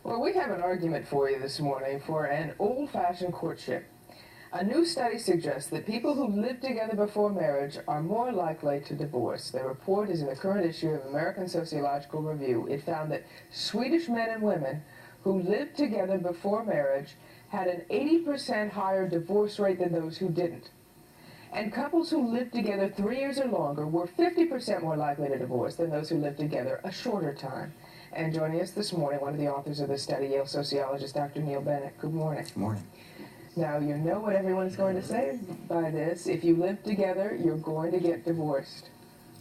Well, we have an argument for you this morning for an old-fashioned courtship. A new study suggests that people who lived together before marriage are more likely to divorce. The report is in the current issue of American Sociological Review. It found that Swedish men and women who lived together before marriage had an 80% higher divorce rate than those who didn't. And couples who lived together 3 years or longer were 50% more likely to divorce than those who lived together a shorter time. And joining us this morning, one of the authors of this study, Yale sociologist Dr. Neil Bennett. Good morning. Good morning. Now, you know what everyone's going to say by this. If you live together, you're going to get divorced.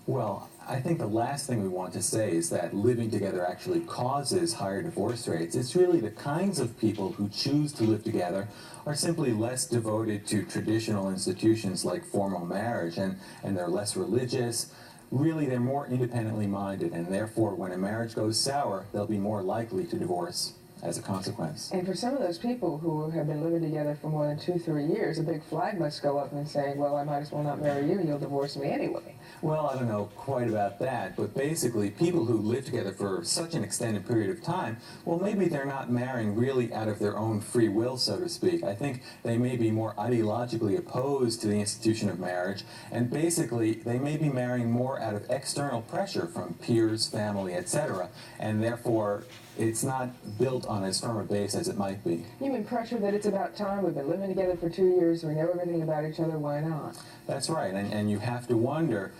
Well, I think the last thing we want to say is that living together actually causes higher divorce rates. It's really the kinds of people who choose to live together are simply less devoted to traditional institutions like formal marriage, and they're less religious. Really, they're more independently minded, and therefore, when a marriage goes sour, they'll be more likely to divorce as a consequence. And for some of those people who have been living together for more than 2-3 years, a big flag must go up and saying, well, I might as well not marry you, you'll divorce me anyway. Well, I don't know quite about that, but basically people who live together for such an extended period of time, well, maybe they're not marrying really out of their own free will, so to speak. I think they may be more ideologically opposed to the institution of marriage, and basically they may be marrying more out of external pressure from peers, family, etc., and therefore it's not built on as firm a base as it might be. You mean pressure that it's about time, we've been living together for 2 years, we know everything about each other, why not? That's right, and you have to wonder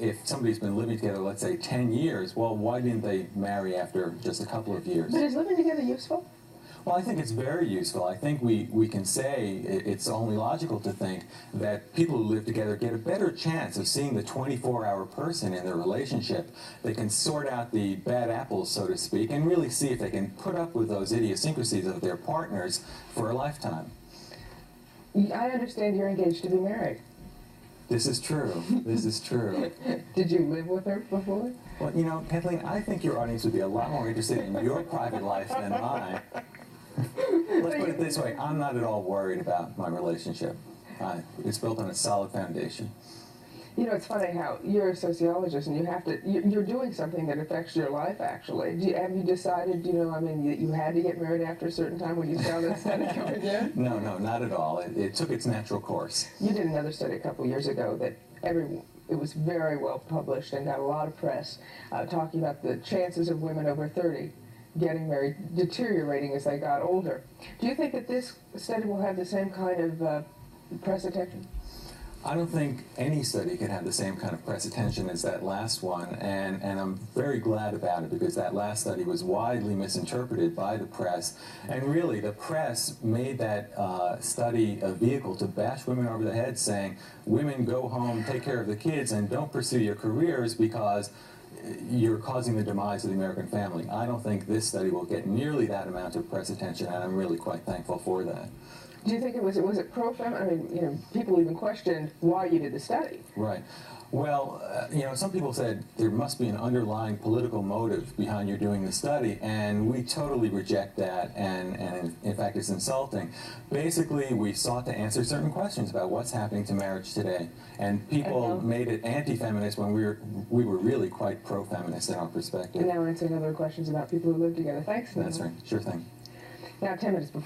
if somebody's been living together, let's say 10 years, well, why didn't they marry after just a couple of years? But is living together useful? Well, I think it's very useful. I think we can say it's only logical to think that people who live together get a better chance of seeing the 24-hour person in their relationship. They can sort out the bad apples, so to speak, and really see if they can put up with those idiosyncrasies of their partners for a lifetime. I understand you're engaged to be married. This is true. This is true. Did you live with her before? Well, you know, Kathleen, I think your audience would be a lot more interested in your private life than mine. Let's put it this way, I'm not at all worried about my relationship. It's built on a solid foundation. You know, it's funny how you're a sociologist and you're doing something that affects your life, actually. Have you decided, that you had to get married after a certain time when you saw that study coming in? No, not at all. It took its natural course. You did another study a couple years ago that it was very well published and got a lot of press, talking about the chances of women over 30 getting married deteriorating as they got older. Do you think that this study will have the same kind of press attention? I don't think any study can have the same kind of press attention as that last one, and I'm very glad about it because that last study was widely misinterpreted by the press, and really the press made that study a vehicle to bash women over the head, saying, women, go home, take care of the kids, and don't pursue your careers because you're causing the demise of the American family. I don't think this study will get nearly that amount of press attention, and I'm really quite thankful for that. Do you think was it pro-fem? I mean, people even questioned why you did the study. Right. Well, some people said there must be an underlying political motive behind your doing the study, and we totally reject that, and in fact it's insulting. Basically, we sought to answer certain questions about what's happening to marriage today, and people made it anti-feminist when we were really quite pro-feminist in our perspective. And now answering other questions about people who live together. Thanks, Neil. That's right. Sure thing. Now, 10 minutes before